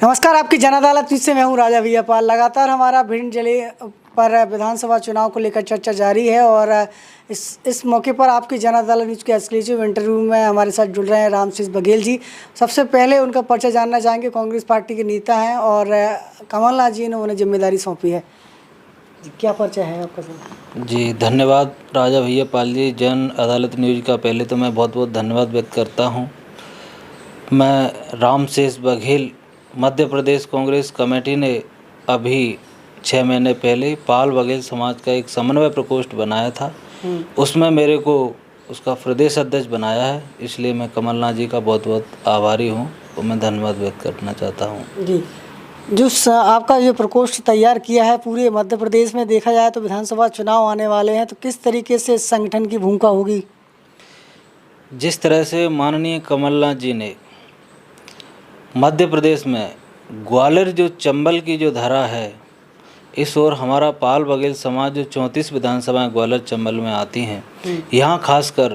नमस्कार, आपकी जन अदालत न्यूज़ से मैं हूं राजा भैयापाल। लगातार हमारा भिंड जिले पर विधानसभा चुनाव को लेकर चर्चा जारी है और इस मौके पर आपकी जन अदालत न्यूज़ के एक्सक्लूसिव इंटरव्यू में हमारे साथ जुड़ रहे हैं रामशीष बघेल जी। सबसे पहले उनका परिचय जानना चाहेंगे। कांग्रेस पार्टी के नेता हैं और कमलनाथ जी ने उन्हें जिम्मेदारी सौंपी है। क्या परिचय है आपका सर? जी धन्यवाद राजा भैयापाल जी। जन अदालत न्यूज़ का पहले तो मैं बहुत बहुत धन्यवाद व्यक्त करता हूं। मैं रामशीष बघेल, मध्य प्रदेश कांग्रेस कमेटी ने अभी 6 महीने पहले पाल बघेल समाज का एक समन्वय प्रकोष्ठ बनाया था। उसमें मेरे को उसका प्रदेश अध्यक्ष बनाया है, इसलिए मैं कमलनाथ जी का बहुत बहुत आभारी हूं और मैं धन्यवाद व्यक्त करना चाहता हूं। जी, जो आपका जो प्रकोष्ठ तैयार किया है, पूरे मध्य प्रदेश में देखा जाए तो विधानसभा चुनाव आने वाले हैं, तो किस तरीके से इस संगठन की भूमिका होगी? जिस तरह से माननीय कमलनाथ जी ने मध्य प्रदेश में ग्वालियर जो चंबल की जो धरा है, इस ओर हमारा पाल बघेल समाज जो 34 विधानसभाएं ग्वालियर चंबल में आती हैं, यहाँ खासकर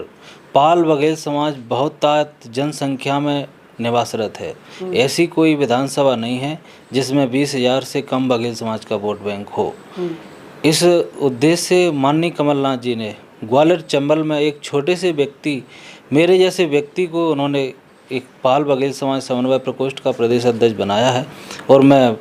पाल बघेल समाज बहुत जनसंख्या में निवासरत है। ऐसी कोई विधानसभा नहीं है जिसमें 20,000 से कम बघेल समाज का वोट बैंक हो। इस उद्देश्य से माननीय कमलनाथ जी ने ग्वालियर चंबल में एक छोटे से व्यक्ति, मेरे जैसे व्यक्ति को उन्होंने एक पाल बघेल समाज समन्वय प्रकोष्ठ का प्रदेश अध्यक्ष बनाया है और मैं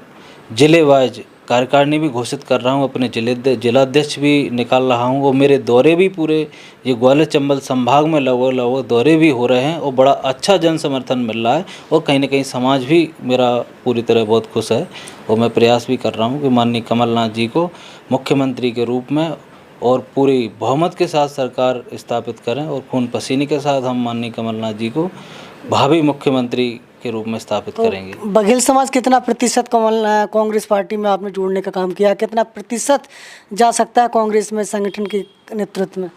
जिले वाइज कार्यकारिणी भी घोषित कर रहा हूँ, अपने जिलाध्यक्ष भी निकाल रहा हूँ और मेरे दौरे भी पूरे ये ग्वालियर चंबल संभाग में लगभग दौरे भी हो रहे हैं और बड़ा अच्छा जन समर्थन मिल रहा है और कहीं ना कहीं समाज भी मेरा पूरी तरह बहुत खुश है और मैं प्रयास भी कर रहा हूँ कि माननीय कमलनाथ जी को मुख्यमंत्री के रूप में और पूरी बहुमत के साथ सरकार स्थापित करें और खून पसीने के साथ हम माननीय कमलनाथ जी को भावी मुख्यमंत्री के रूप में स्थापित करेंगे। बघेल समाज कितना प्रतिशत कांग्रेस पार्टी में आपने जोड़ने का काम किया, कितना प्रतिशत जा सकता है कांग्रेस में संगठन के नेतृत्व में?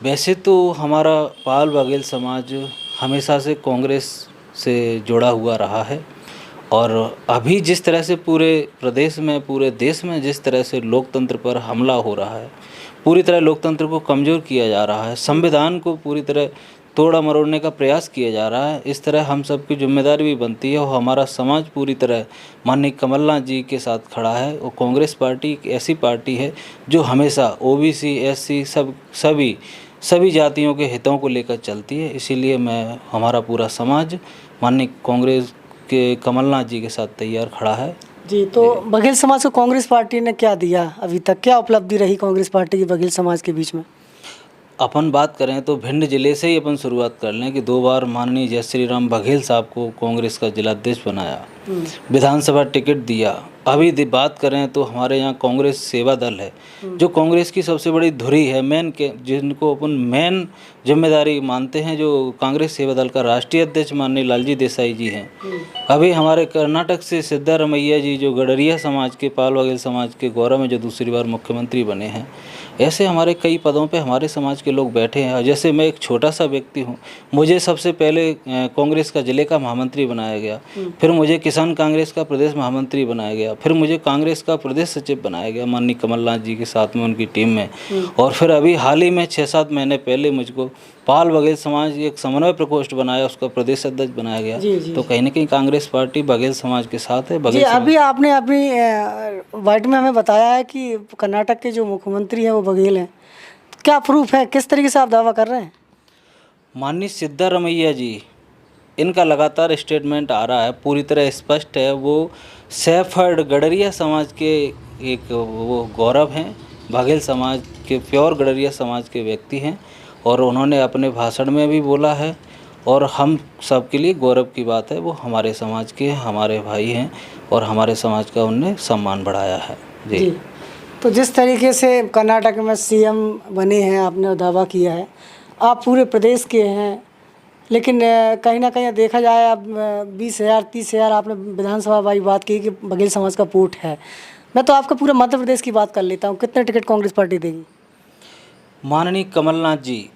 वैसे तो हमारा पाल बघेल समाज हमेशा से कांग्रेस से जुड़ा हुआ रहा है और अभी जिस तरह से पूरे प्रदेश में, पूरे देश में जिस तरह से लोकतंत्र पर हमला हो रहा है, पूरी तरह लोकतंत्र को कमज़ोर किया जा रहा है, संविधान को पूरी तरह तोड़ा मरोड़ने का प्रयास किया जा रहा है, इस तरह हम सब की जिम्मेदारी भी बनती है और हमारा समाज पूरी तरह माननीय कमलनाथ जी के साथ खड़ा है। और कांग्रेस पार्टी एक ऐसी पार्टी है जो हमेशा ओबीसी, एससी सभी जातियों के हितों को लेकर चलती है। इसीलिए मैं, हमारा पूरा समाज माननीय कांग्रेस के कमलनाथ जी के साथ तैयार खड़ा है। जी, तो बघेल समाज को कांग्रेस पार्टी ने क्या दिया अभी तक? क्या उपलब्धि रही कांग्रेस पार्टी की बघेल समाज के बीच में? अपन बात करें तो भिंड जिले से ही अपन शुरुआत कर लें कि 2 बार माननीय जय श्री राम बघेल साहब को कांग्रेस का जिलाध्यक्ष बनाया, विधानसभा टिकट दिया। अभी बात करें तो हमारे यहाँ कांग्रेस सेवा दल है जो कांग्रेस की सबसे बड़ी धुरी है, जिनको अपन मेन जिम्मेदारी मानते हैं, जो कांग्रेस सेवा दल का राष्ट्रीय अध्यक्ष माननीय लालजी देसाई जी हैं। अभी हमारे कर्नाटक से सिद्धारमैया जी जो गडरिया समाज के, पाल बघेल समाज के गौरव में जो दूसरी बार मुख्यमंत्री बने हैं, ऐसे हमारे कई पदों पे हमारे समाज के लोग बैठे हैं। जैसे मैं एक छोटा सा व्यक्ति हूँ, मुझे सबसे पहले कांग्रेस का जिले का महामंत्री बनाया गया, फिर मुझे किसान कांग्रेस का प्रदेश महामंत्री बनाया गया, फिर मुझे कांग्रेस का प्रदेश सचिव बनाया गया माननीय कमलनाथ जी के साथ में, उनकी टीम में। और फिर अभी हाल ही में 6-7 महीने पहले मुझको पाल बघेल समाज एक समन्वय प्रकोष्ठ बनाया, उसका प्रदेश अध्यक्ष बनाया गया। तो कहीं ना कहीं कांग्रेस पार्टी बघेल समाज के साथ है। जी, अभी आपने अपनी वाइट में हमें बताया है कि कर्नाटक के जो मुख्यमंत्री हैं वो बघेल हैं। क्या प्रूफ है, किस तरीके से आप दावा कर रहे हैं? माननीय सिद्धारमैया जी, इनका लगातार स्टेटमेंट आ रहा है, पूरी तरह स्पष्ट है। वो सैफर्ड गडरिया समाज के एक वो गौरव हैं, बघेल समाज के प्योर गडरिया समाज के व्यक्ति हैं और उन्होंने अपने भाषण में भी बोला है और हम सब के लिए गौरव की बात है, वो हमारे समाज के हमारे भाई हैं और हमारे समाज का उनने सम्मान बढ़ाया है। जी। तो जिस तरीके से कर्नाटक में सीएम बने हैं, आपने दावा किया है, आप पूरे प्रदेश के हैं, लेकिन कहीं ना कहीं देखा जाए अब 20,000 30,000 आपने विधानसभा वाली बात की कि बघेल समाज का वोट है। मैं तो आपका पूरा मध्य प्रदेश की बात कर लेता हूँ, कितने टिकट कांग्रेस पार्टी देगी? माननीय कमलनाथ जी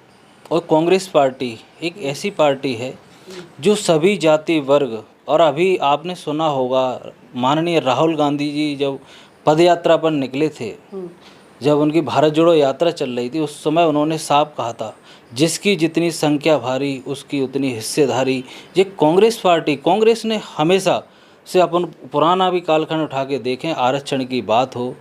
और कांग्रेस पार्टी एक ऐसी पार्टी है जो सभी जाति वर्ग, और अभी आपने सुना होगा माननीय राहुल गांधी जी जब पदयात्रा पर निकले थे, जब उनकी भारत जोड़ो यात्रा चल रही थी, उस समय उन्होंने साफ कहा था, जिसकी जितनी संख्या भारी उसकी उतनी हिस्सेदारी। ये कांग्रेस पार्टी, कांग्रेस ने हमेशा से अपन पुराना भी कालखंड उठा के देखें, आरक्षण की बात हो,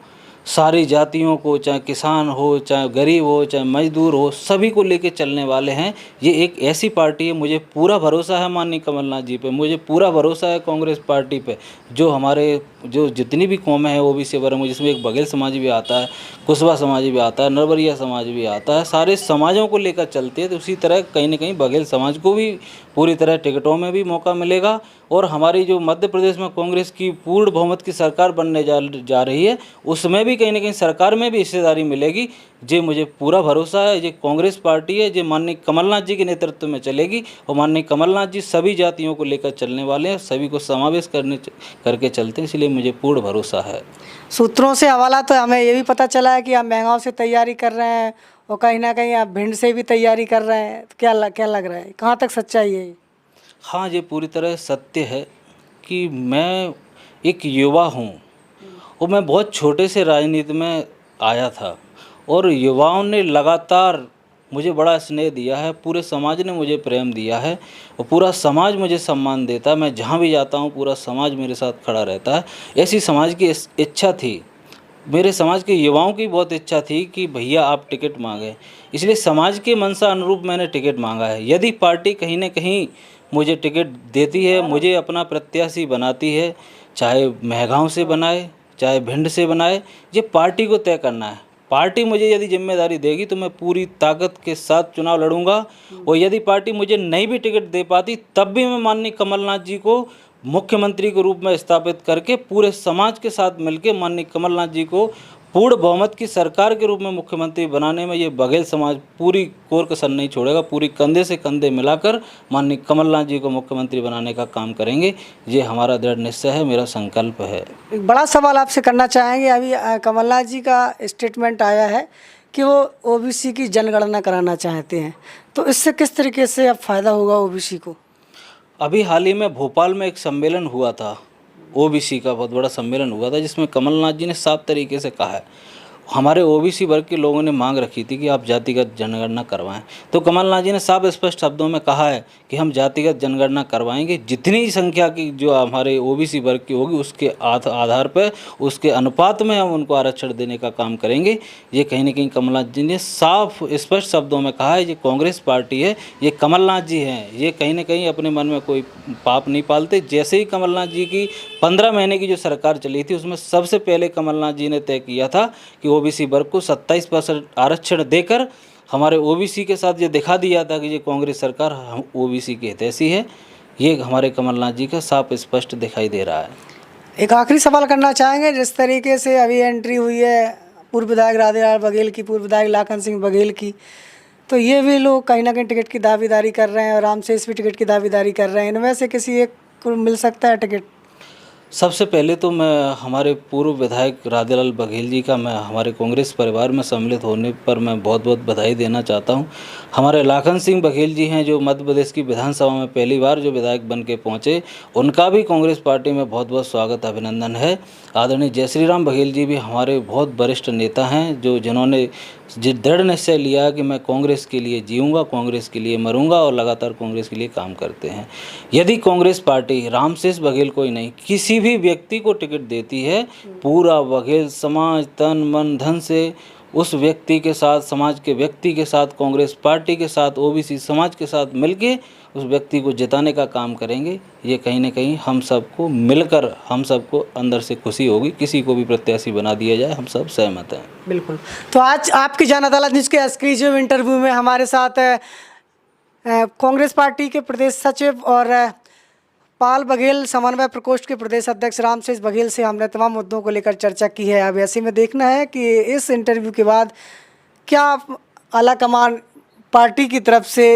सारी जातियों को, चाहे किसान हो, चाहे गरीब हो, चाहे मजदूर हो, सभी को लेके चलने वाले हैं। ये एक ऐसी पार्टी है, मुझे पूरा भरोसा है माननीय कमलनाथ जी पे, मुझे पूरा भरोसा है कांग्रेस पार्टी पे। जो हमारे जो जितनी भी कौमें हैं ओबीसी वर्ग में, जिसमें एक बघेल समाज भी आता है, कुशवा समाज भी आता है, नरवरिया समाज भी आता है, सारे समाजों को लेकर चलते हैं। तो उसी तरह कहीं ना कहीं बघेल समाज को भी पूरी तरह टिकटों में भी मौका मिलेगा। और हमारी जो मध्य प्रदेश में कांग्रेस की पूर्ण बहुमत की सरकार बनने जा रही है, उसमें भी कहीं ना कहीं सरकार में भी हिस्सेदारी मिलेगी। जे मुझे पूरा भरोसा है, ये कांग्रेस पार्टी है, जो माननीय कमलनाथ जी के नेतृत्व में चलेगी। और माननीय कमलनाथ जी सभी जातियों को लेकर चलने वाले हैं, सभी को समावेश करके चलते हैं, इसलिए मुझे पूर्ण भरोसा है। सूत्रों से हवाला तो हमें ये भी पता चला है कि आप महंगाव से तैयारी कर रहे हैं और कहीं ना कहीं आप भिंड से भी तैयारी कर रहे हैं। तो क्या लग रहा है, कहाँ तक सच्चाई है ये? हाँ, ये पूरी तरह सत्य है कि मैं एक युवा हूँ और मैं बहुत छोटे से राजनीति में आया था और युवाओं ने लगातार मुझे बड़ा स्नेह दिया है, पूरे समाज ने मुझे प्रेम दिया है और पूरा समाज मुझे सम्मान देता है। मैं जहाँ भी जाता हूँ पूरा समाज मेरे साथ खड़ा रहता है। ऐसी समाज की इच्छा थी, मेरे समाज के युवाओं की बहुत इच्छा थी कि भैया आप टिकट मांगे, इसलिए समाज के मनसा अनुरूप मैंने टिकट मांगा है। यदि पार्टी कहीं न कहीं मुझे टिकट देती है, मुझे अपना प्रत्याशी बनाती है, चाहे मेहगांव से बनाए, चाहे भिंड से बनाए, ये पार्टी को तय करना है। पार्टी मुझे यदि जिम्मेदारी देगी तो मैं पूरी ताकत के साथ चुनाव लड़ूंगा। और यदि पार्टी मुझे नहीं भी टिकट दे पाती तब भी मैं माननीय कमलनाथ जी को मुख्यमंत्री के रूप में स्थापित करके पूरे समाज के साथ मिलकर माननीय कमलनाथ जी को पूर्ण बहुमत की सरकार के रूप में मुख्यमंत्री बनाने में ये बघेल समाज पूरी कोर कसर नहीं छोड़ेगा। पूरी कंधे से कंधे मिलाकर माननीय कमलनाथ जी को मुख्यमंत्री बनाने का काम करेंगे। ये हमारा दृढ़ निश्चय है, मेरा संकल्प है। एक बड़ा सवाल आपसे करना चाहेंगे। अभी कमलनाथ जी का स्टेटमेंट आया है कि वो ओबीसी की जनगणना कराना चाहते हैं, तो इससे किस तरीके से अब फायदा होगा ओबीसी को? अभी हाल ही में भोपाल में एक सम्मेलन हुआ था, ओबीसी का बहुत बड़ा सम्मेलन हुआ था, जिसमें कमलनाथ जी ने साफ तरीके से कहा है, हमारे ओबीसी वर्ग के लोगों ने मांग रखी थी कि आप जातिगत जनगणना करवाएं। तो कमलनाथ जी ने साफ स्पष्ट शब्दों में कहा है कि हम जातिगत जनगणना करवाएंगे। जितनी संख्या की जो हमारे ओबीसी वर्ग की होगी उसके आधार पर, उसके अनुपात में हम उनको आरक्षण देने का काम करेंगे। ये कहीं ना कहीं कमलनाथ जी ने साफ स्पष्ट शब्दों में कहा है। ये कांग्रेस पार्टी है, ये कमलनाथ जी हैं, ये कहीं ना कहीं अपने मन में कोई पाप नहीं पालते। जैसे ही कमलनाथ जी की 15 महीने की जो सरकार चली थी उसमें सबसे पहले कमलनाथ जी ने तय किया था कि ओबीसी वर्ग को 27% आरक्षण देकर हमारे ओबीसी के साथ ये दिखा दिया था कि ये कांग्रेस सरकार हम ओबीसी के हितैषी है। ये हमारे कमलनाथ जी का साफ स्पष्ट दिखाई दे रहा है। एक आखिरी सवाल करना चाहेंगे। जिस तरीके से अभी एंट्री हुई है पूर्व विधायक राधेलाल बघेल की, पूर्व विधायक लाखन सिंह बघेल की, तो ये भी लोग कहीं ना कहीं टिकट की दावेदारी कर रहे हैं और रामशेष भी टिकट की दावेदारी कर रहे हैं। इनमें से किसी एक को मिल सकता है टिकट? सबसे पहले तो मैं हमारे पूर्व विधायक राधेलाल बघेल जी का, मैं हमारे कांग्रेस परिवार में सम्मिलित होने पर मैं बहुत बहुत बधाई देना चाहता हूं। हमारे लाखन सिंह बघेल जी हैं जो मध्य प्रदेश की विधानसभा में पहली बार जो विधायक बन के पहुँचे, उनका भी कांग्रेस पार्टी में बहुत बहुत स्वागत अभिनंदन है। आदरणीय जय श्री राम बघेल जी भी हमारे बहुत वरिष्ठ नेता हैं जिन्होंने दृढ़ निश्चय लिया कि मैं कांग्रेस के लिए जीऊँगा, कांग्रेस के लिए मरूंगा और लगातार कांग्रेस के लिए काम करते हैं। यदि कांग्रेस पार्टी रामशेष बघेल को ही नहीं किसी भी व्यक्ति को टिकट देती है, पूरा बघेल समाज तन मन धन से उस व्यक्ति के साथ, समाज के व्यक्ति के साथ, कांग्रेस पार्टी के साथ, ओबीसी समाज के साथ मिलके उस व्यक्ति को जिताने का काम करेंगे। ये कहीं ना कहीं हम सबको मिलकर, हम सबको अंदर से खुशी होगी। किसी को भी प्रत्याशी बना दिया जाए, हम सब सहमत हैं। बिल्कुल। तो आज आपकी जन अदालत न्यूज़ के एक्सक्लूसिव इंटरव्यू में हमारे साथ कांग्रेस पार्टी के प्रदेश सचिव और पाल बघेल समन्वय प्रकोष्ठ के प्रदेश अध्यक्ष रामशेष बघेल से हमने तमाम मुद्दों को लेकर चर्चा की है। अब ऐसे में देखना है कि इस इंटरव्यू के बाद क्या आला कमान पार्टी की तरफ से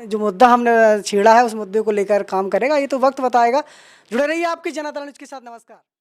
जो मुद्दा हमने छेड़ा है उस मुद्दे को लेकर काम करेगा, ये तो वक्त बताएगा। जुड़े रहिए आपकी जन अदालत न्यूज़ के साथ। नमस्कार।